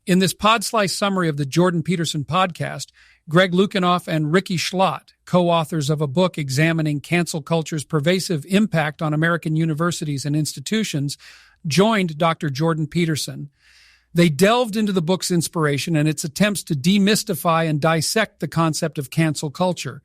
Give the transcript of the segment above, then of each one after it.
In this pod-slice summary of the Jordan Peterson podcast, Greg Lukianoff and Rikki Schlott, co-authors of a book examining cancel culture's pervasive impact on American universities and institutions, joined Dr. Jordan Peterson. They delved into the book's inspiration and its attempts to demystify and dissect the concept of cancel culture.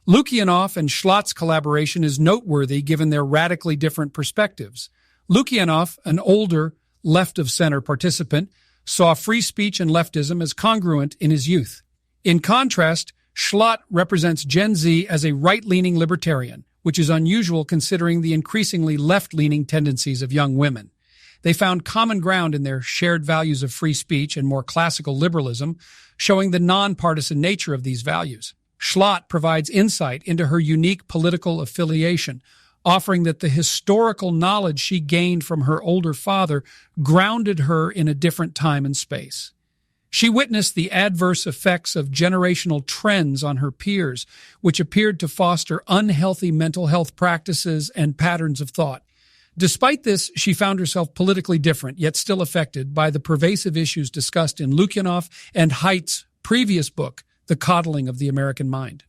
Lukianoff and Schlott's collaboration is noteworthy given their radically different perspectives. Lukianoff, an older, left-of-center participant, saw free speech and leftism as congruent in his youth. In contrast, Schlott represents Gen Z as a right-leaning libertarian, which is unusual considering the increasingly left-leaning tendencies of young women. They found common ground in their shared values of free speech and more classical liberalism, showing the nonpartisan nature of these values. Schlott provides insight into her unique political affiliation, offering that the historical knowledge she gained from her older father grounded her in a different time and space. She witnessed the adverse effects of generational trends on her peers, which appeared to foster unhealthy mental health practices and patterns of thought. Despite this, she found herself politically different, yet still affected by the pervasive issues discussed in Lukianoff and Haidt's previous book, The Coddling of the American Mind.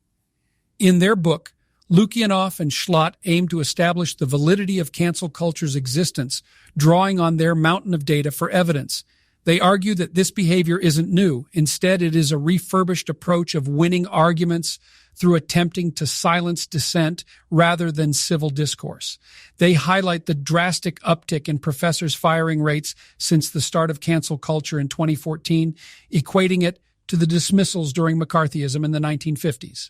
In their book, Lukianoff and Schlott aim to establish the validity of cancel culture's existence, drawing on their mountain of data for evidence. They argue that this behavior isn't new. Instead, it is a refurbished approach of winning arguments through attempting to silence dissent rather than civil discourse. They highlight the drastic uptick in professors' firing rates since the start of cancel culture in 2014, equating it to the dismissals during McCarthyism in the 1950s.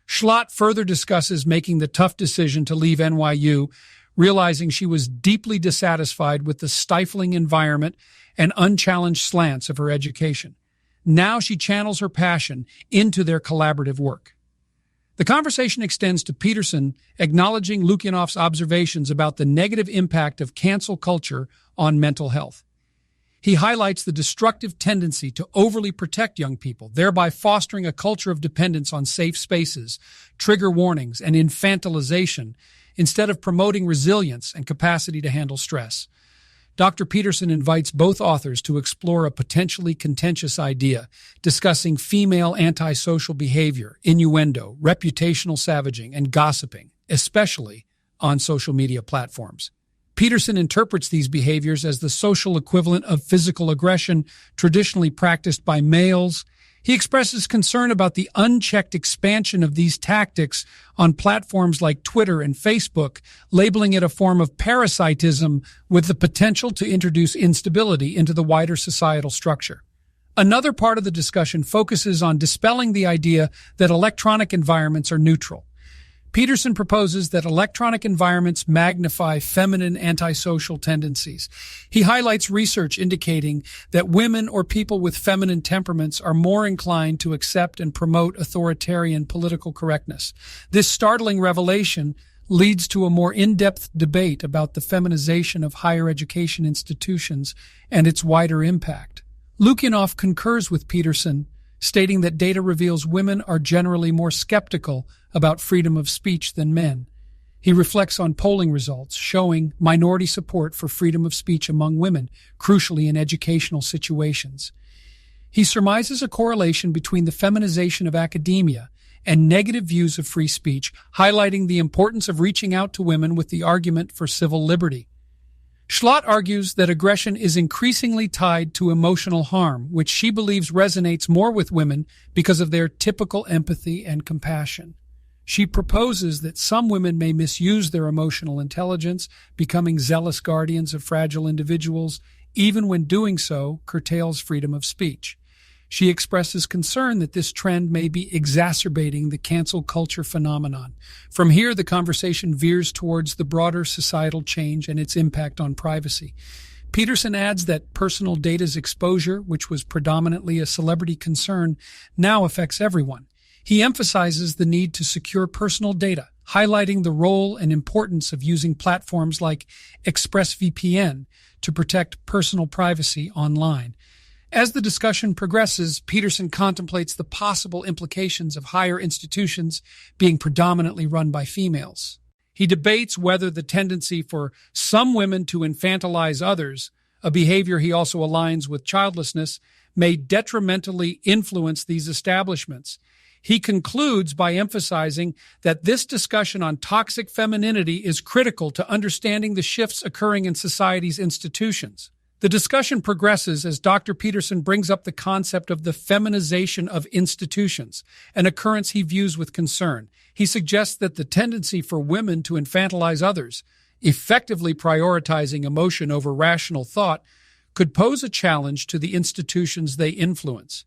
Schlott further discusses making the tough decision to leave NYU, realizing she was deeply dissatisfied with the stifling environment and unchallenged slants of her education. Now she channels her passion into their collaborative work. The conversation extends to Peterson, acknowledging Lukianoff's observations about the negative impact of cancel culture on mental health. He highlights the destructive tendency to overly protect young people, thereby fostering a culture of dependence on safe spaces, trigger warnings, and infantilization, instead of promoting resilience and capacity to handle stress. Dr. Peterson invites both authors to explore a potentially contentious idea, discussing female antisocial behavior, innuendo, reputational savaging, and gossiping, especially on social media platforms. Peterson interprets these behaviors as the social equivalent of physical aggression traditionally practiced by males. He expresses concern about the unchecked expansion of these tactics on platforms like Twitter and Facebook, labeling it a form of parasitism with the potential to introduce instability into the wider societal structure. Another part of the discussion focuses on dispelling the idea that electronic environments are neutral. Peterson proposes that electronic environments magnify feminine antisocial tendencies. He highlights research indicating that women or people with feminine temperaments are more inclined to accept and promote authoritarian political correctness. This startling revelation leads to a more in-depth debate about the feminization of higher education institutions and its wider impact. Lukianoff concurs with Peterson, stating that data reveals women are generally more skeptical about freedom of speech than men. He reflects on polling results showing minority support for freedom of speech among women, crucially in educational situations. He surmises a correlation between the feminization of academia and negative views of free speech, highlighting the importance of reaching out to women with the argument for civil liberty. Schlott argues that aggression is increasingly tied to emotional harm, which she believes resonates more with women because of their typical empathy and compassion. She proposes that some women may misuse their emotional intelligence, becoming zealous guardians of fragile individuals, even when doing so curtails freedom of speech. She expresses concern that this trend may be exacerbating the cancel culture phenomenon. From here, the conversation veers towards the broader societal change and its impact on privacy. Peterson adds that personal data's exposure, which was predominantly a celebrity concern, now affects everyone. He emphasizes the need to secure personal data, highlighting the role and importance of using platforms like ExpressVPN to protect personal privacy online. As the discussion progresses, Peterson contemplates the possible implications of higher institutions being predominantly run by females. He debates whether the tendency for some women to infantilize others a behavior he also aligns with childlessness, may detrimentally influence these establishments. He concludes by emphasizing that this discussion on toxic femininity is critical to understanding the shifts occurring in society's institutions. The discussion progresses as Dr. Peterson brings up the concept of the feminization of institutions, an occurrence he views with concern. He suggests that the tendency for women to infantilize others, effectively prioritizing emotion over rational thought, could pose a challenge to the institutions they influence.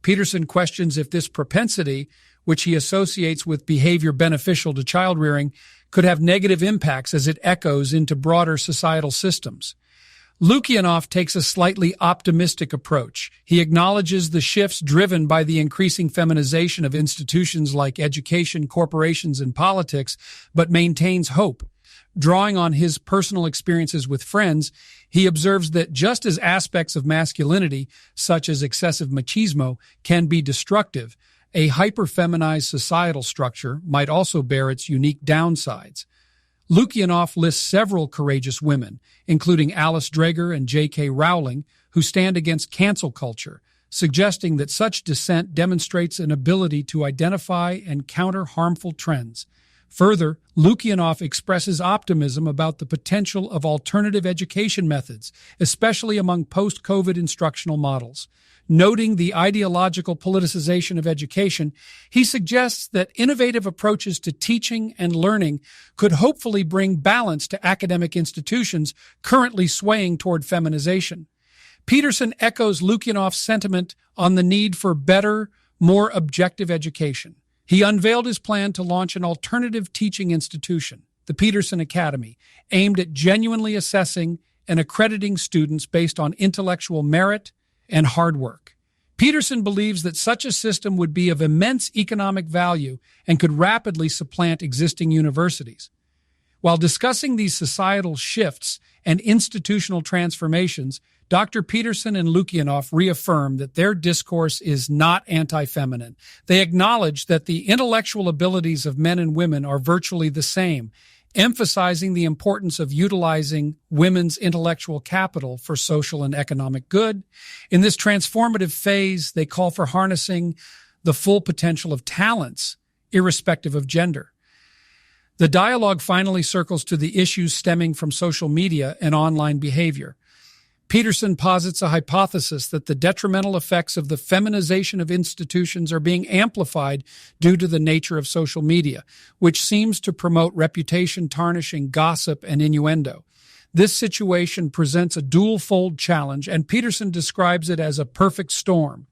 Peterson questions if this propensity, which he associates with behavior beneficial to child-rearing, could have negative impacts as it echoes into broader societal systems. Lukianoff takes a slightly optimistic approach. He acknowledges the shifts driven by the increasing feminization of institutions like education, corporations, and politics, but maintains hope. Drawing on his personal experiences with friends, he observes that just as aspects of masculinity, such as excessive machismo, can be destructive, a hyper-feminized societal structure might also bear its unique downsides. Lukianoff lists several courageous women, including Alice Dreger and J.K. Rowling, who stand against cancel culture, suggesting that such dissent demonstrates an ability to identify and counter harmful trends. Further, Lukianoff expresses optimism about the potential of alternative education methods, especially among post-COVID instructional models. Noting the ideological politicization of education, he suggests that innovative approaches to teaching and learning could hopefully bring balance to academic institutions currently swaying toward feminization. Peterson echoes Lukianoff's sentiment on the need for better, more objective education. He unveiled his plan to launch an alternative teaching institution, the Peterson Academy, aimed at genuinely assessing and accrediting students based on intellectual merit and hard work. Peterson believes that such a system would be of immense economic value and could rapidly supplant existing universities. While discussing these societal shifts and institutional transformations, Dr. Peterson and Lukianoff reaffirm that their discourse is not anti-feminine. They acknowledge that the intellectual abilities of men and women are virtually the same, emphasizing the importance of utilizing women's intellectual capital for social and economic good. In this transformative phase, they call for harnessing the full potential of talents, irrespective of gender. The dialogue finally circles to the issues stemming from social media and online behavior. Peterson posits a hypothesis that the detrimental effects of the feminization of institutions are being amplified due to the nature of social media, which seems to promote reputation-tarnishing gossip and innuendo. This situation presents a dual-fold challenge, and Peterson describes it as a perfect storm.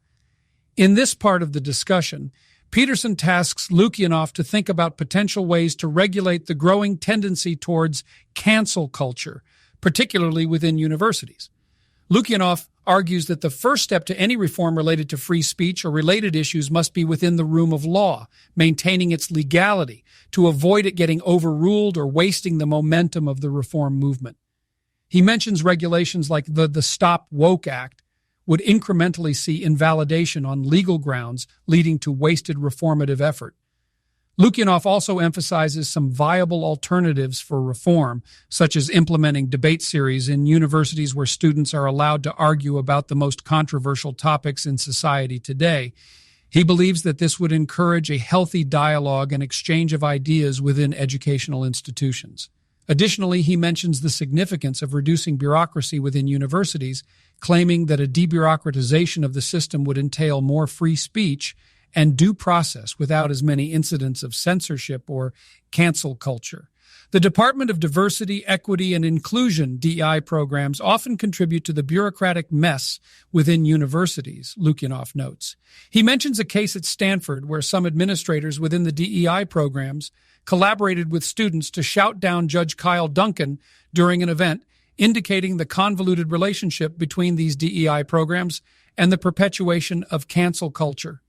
In this part of the discussion, Peterson tasks Lukianoff to think about potential ways to regulate the growing tendency towards cancel culture, particularly within universities. Lukianoff argues that the first step to any reform related to free speech or related issues must be within the room of law, maintaining its legality, to avoid it getting overruled or wasting the momentum of the reform movement. He mentions regulations like the Stop Woke Act would incrementally see invalidation on legal grounds, leading to wasted reformative effort. Lukianoff also emphasizes some viable alternatives for reform, such as implementing debate series in universities where students are allowed to argue about the most controversial topics in society today. He believes that this would encourage a healthy dialogue and exchange of ideas within educational institutions. Additionally, he mentions the significance of reducing bureaucracy within universities, claiming that a debureaucratization of the system would entail more free speech and due process without as many incidents of censorship or cancel culture. The Department of Diversity, Equity, and Inclusion DEI programs often contribute to the bureaucratic mess within universities, Lukianoff notes. He mentions a case at Stanford where some administrators within the DEI programs collaborated with students to shout down Judge Kyle Duncan during an event, indicating the convoluted relationship between these DEI programs and the perpetuation of cancel culture.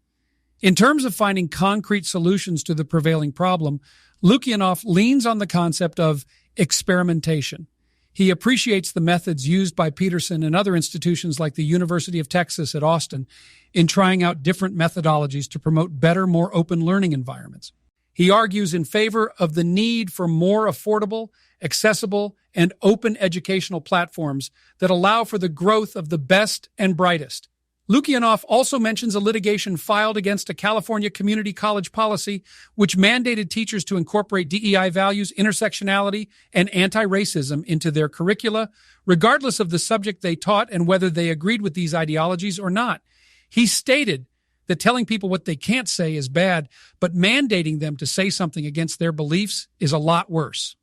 In terms of finding concrete solutions to the prevailing problem, Lukianoff leans on the concept of experimentation. He appreciates the methods used by Peterson and other institutions like the University of Texas at Austin in trying out different methodologies to promote better, more open learning environments. He argues in favor of the need for more affordable, accessible, and open educational platforms that allow for the growth of the best and brightest. Lukianoff also mentions a litigation filed against a California community college policy which mandated teachers to incorporate DEI values, intersectionality, and anti-racism into their curricula, regardless of the subject they taught and whether they agreed with these ideologies or not. He stated that telling people what they can't say is bad, but mandating them to say something against their beliefs is a lot worse.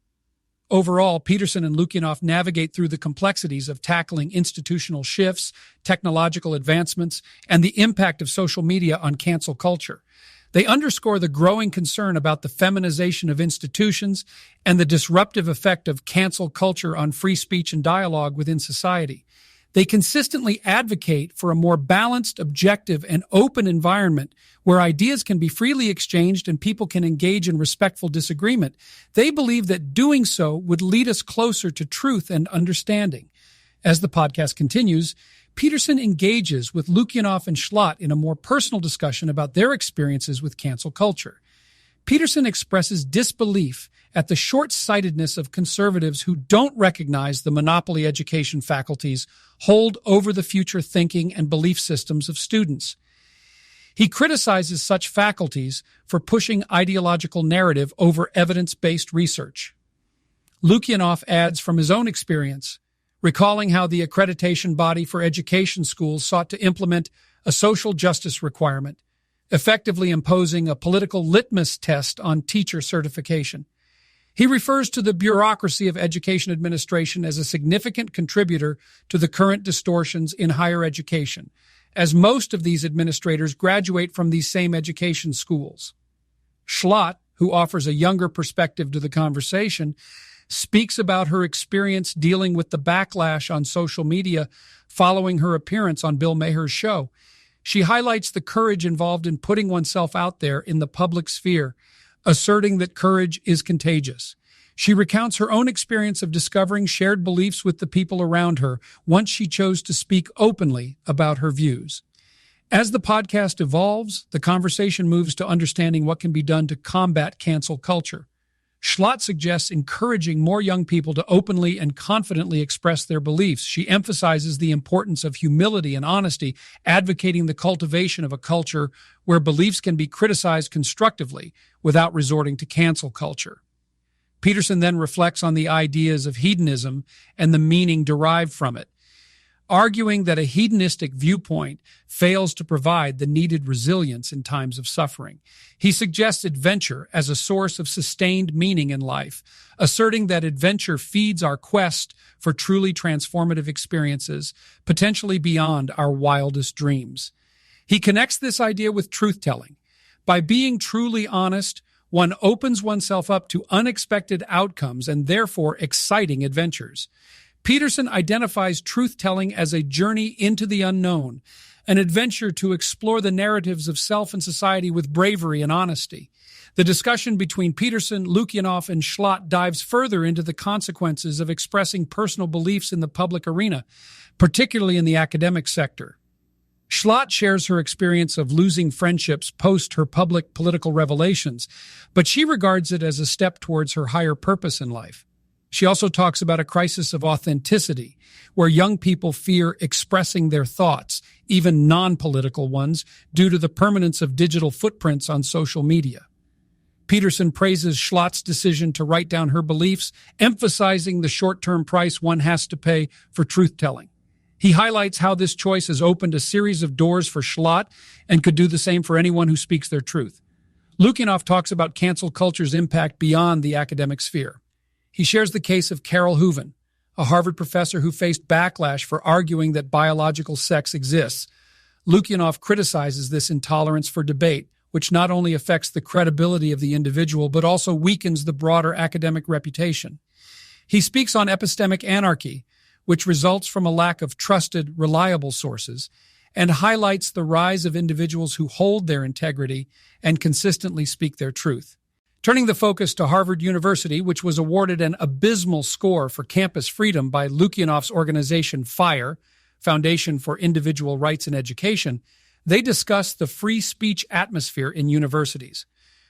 Overall, Peterson and Lukianoff navigate through the complexities of tackling institutional shifts, technological advancements, and the impact of social media on cancel culture. They underscore the growing concern about the feminization of institutions and the disruptive effect of cancel culture on free speech and dialogue within society. They consistently advocate for a more balanced, objective, and open environment where ideas can be freely exchanged and people can engage in respectful disagreement. They believe that doing so would lead us closer to truth and understanding. As the podcast continues, Peterson engages with Lukianoff and Schlott in a more personal discussion about their experiences with cancel culture. Peterson expresses disbelief at the short-sightedness of conservatives who don't recognize the monopoly education faculties hold over the future thinking and belief systems of students. He criticizes such faculties for pushing ideological narrative over evidence-based research. Lukianoff adds from his own experience, recalling how the accreditation body for education schools sought to implement a social justice requirement, effectively imposing a political litmus test on teacher certification. He refers to the bureaucracy of education administration as a significant contributor to the current distortions in higher education, as most of these administrators graduate from these same education schools. Schlott, who offers a younger perspective to the conversation, speaks about her experience dealing with the backlash on social media following her appearance on Bill Maher's show. She highlights the courage involved in putting oneself out there in the public sphere, asserting that courage is contagious. She recounts her own experience of discovering shared beliefs with the people around her once she chose to speak openly about her views. As the podcast evolves, the conversation moves to understanding what can be done to combat cancel culture. Schlott suggests encouraging more young people to openly and confidently express their beliefs. She emphasizes the importance of humility and honesty, advocating the cultivation of a culture where beliefs can be criticized constructively without resorting to cancel culture. Peterson then reflects on the ideas of hedonism and the meaning derived from it, arguing that a hedonistic viewpoint fails to provide the needed resilience in times of suffering. He suggests adventure as a source of sustained meaning in life, asserting that adventure feeds our quest for truly transformative experiences, potentially beyond our wildest dreams. He connects this idea with truth-telling. By being truly honest, one opens oneself up to unexpected outcomes and therefore exciting adventures. Peterson identifies truth-telling as a journey into the unknown, an adventure to explore the narratives of self and society with bravery and honesty. The discussion between Peterson, Lukianoff, and Schlott dives further into the consequences of expressing personal beliefs in the public arena, particularly in the academic sector. Schlott shares her experience of losing friendships post her public political revelations, but she regards it as a step towards her higher purpose in life. She also talks about a crisis of authenticity, where young people fear expressing their thoughts, even non-political ones, due to the permanence of digital footprints on social media. Peterson praises Schlott's decision to write down her beliefs, emphasizing the short-term price one has to pay for truth-telling. He highlights how this choice has opened a series of doors for Schlott and could do the same for anyone who speaks their truth. Lukianoff talks about cancel culture's impact beyond the academic sphere. He shares the case of Carol Hooven, a Harvard professor who faced backlash for arguing that biological sex exists. Lukianoff criticizes this intolerance for debate, which not only affects the credibility of the individual, but also weakens the broader academic reputation. He speaks on epistemic anarchy, which results from a lack of trusted, reliable sources, and highlights the rise of individuals who hold their integrity and consistently speak their truth. Turning the focus to Harvard University, which was awarded an abysmal score for campus freedom by Lukianoff's organization FIRE, Foundation for Individual Rights in Education, they discuss the free speech atmosphere in universities.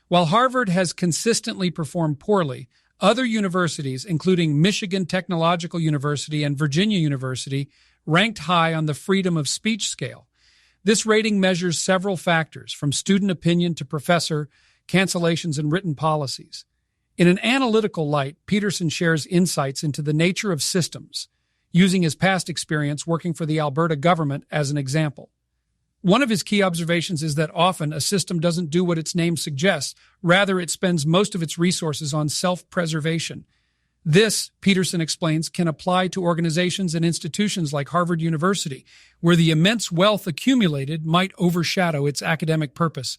While Harvard has consistently performed poorly, Other universities, including Michigan Technological University and Virginia University, ranked high on the freedom of speech scale. This rating measures several factors, from student opinion to professor cancellations and written policies. In an analytical light, Peterson shares insights into the nature of systems, using his past experience working for the Alberta government as an example. One of his key observations is that often a system doesn't do what its name suggests. Rather, it spends most of its resources on self-preservation. This, Peterson explains, can apply to organizations and institutions like Harvard University, where the immense wealth accumulated might overshadow its academic purpose.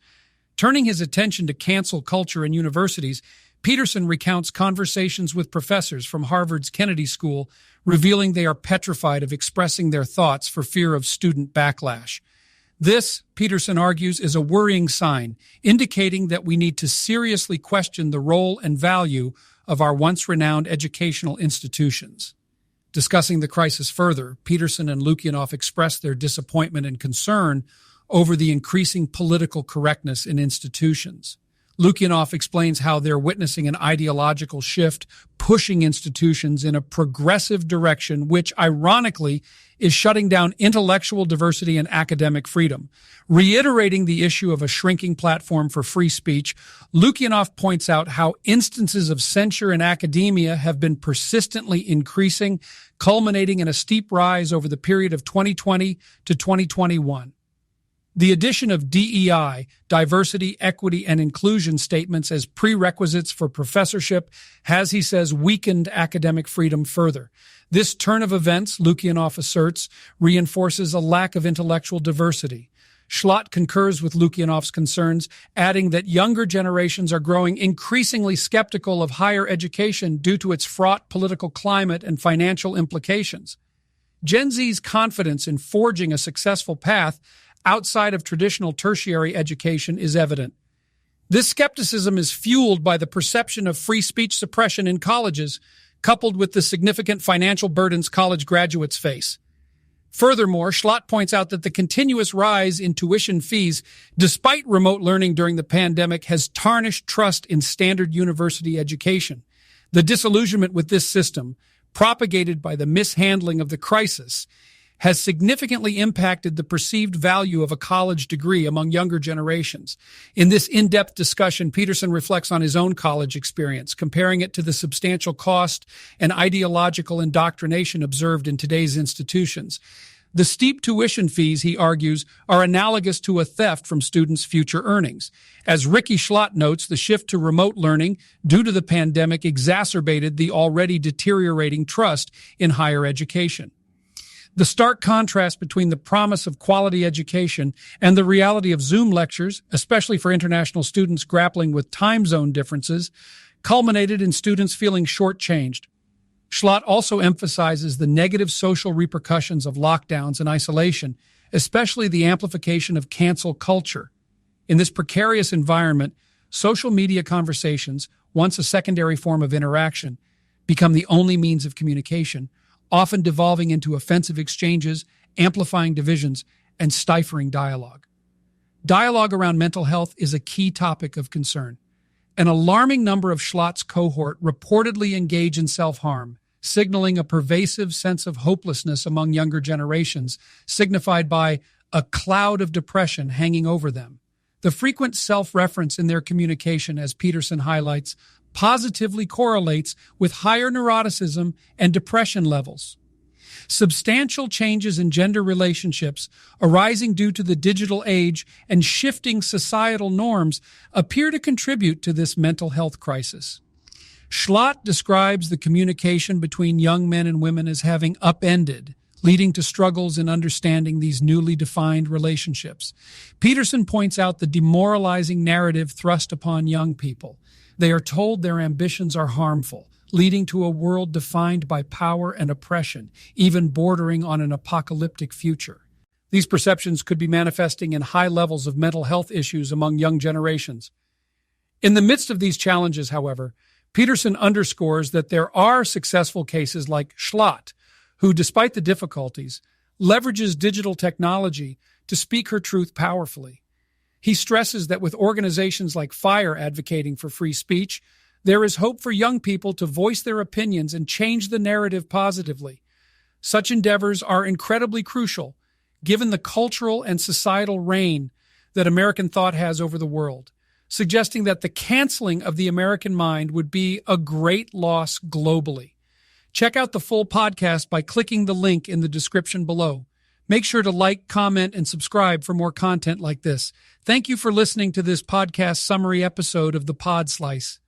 Turning his attention to cancel culture in universities, Peterson recounts conversations with professors from Harvard's Kennedy School, revealing they are petrified of expressing their thoughts for fear of student backlash. This, Peterson argues, is a worrying sign, indicating that we need to seriously question the role and value of our once-renowned educational institutions. Discussing the crisis further, Peterson and Lukianoff express their disappointment and concern over the increasing political correctness in institutions. Lukianoff explains how they're witnessing an ideological shift, pushing institutions in a progressive direction, which, ironically, is shutting down intellectual diversity and academic freedom. Reiterating the issue of a shrinking platform for free speech, Lukianoff points out how instances of censure in academia have been persistently increasing, culminating in a steep rise over the period of 2020 to 2021. The addition of DEI, diversity, equity, and inclusion statements as prerequisites for professorship has, he says, weakened academic freedom further. This turn of events, Lukianoff asserts, reinforces a lack of intellectual diversity. Schlott concurs with Lukianoff's concerns, adding that younger generations are growing increasingly skeptical of higher education due to its fraught political climate and financial implications. Gen Z's confidence in forging a successful path outside of traditional tertiary education is evident. This skepticism is fueled by the perception of free speech suppression in colleges, coupled with the significant financial burdens college graduates face. Furthermore, Schlott points out that the continuous rise in tuition fees, despite remote learning during the pandemic, has tarnished trust in standard university education. The disillusionment with this system, propagated by the mishandling of the crisis, has significantly impacted the perceived value of a college degree among younger generations. In this in-depth discussion, Peterson reflects on his own college experience, comparing it to the substantial cost and ideological indoctrination observed in today's institutions. The steep tuition fees, he argues, are analogous to a theft from students' future earnings. As Rikki Schlott notes, the shift to remote learning due to the pandemic exacerbated the already deteriorating trust in higher education. The stark contrast between the promise of quality education and the reality of Zoom lectures, especially for international students grappling with time zone differences, culminated in students feeling shortchanged. Schlott also emphasizes the negative social repercussions of lockdowns and isolation, especially the amplification of cancel culture. In this precarious environment, social media conversations, once a secondary form of interaction, become the only means of communication, often devolving into offensive exchanges, amplifying divisions, and stifling dialogue. Dialogue around mental health is a key topic of concern. An alarming number of Schlott's cohort reportedly engage in self-harm, signaling a pervasive sense of hopelessness among younger generations, signified by a cloud of depression hanging over them. The frequent self-reference in their communication, as Peterson highlights, positively correlates with higher neuroticism and depression levels. Substantial changes in gender relationships arising due to the digital age and shifting societal norms appear to contribute to this mental health crisis. Schlott describes the communication between young men and women as having upended, leading to struggles in understanding these newly defined relationships. Peterson points out the demoralizing narrative thrust upon young people. They are told their ambitions are harmful, leading to a world defined by power and oppression, even bordering on an apocalyptic future. These perceptions could be manifesting in high levels of mental health issues among young generations. In the midst of these challenges, however, Peterson underscores that there are successful cases like Schlott, who, despite the difficulties, leverages digital technology to speak her truth powerfully. He stresses that with organizations like FIRE advocating for free speech, There is hope for young people to voice their opinions and change the narrative positively. Such endeavors are incredibly crucial, given the cultural and societal reign that American thought has over the world, suggesting that the canceling of the American mind would be a great loss globally. Check out the full podcast by clicking the link in the description below. Make sure to like, comment, and subscribe for more content like this. Thank you for listening to this podcast summary episode of The Pod Slice.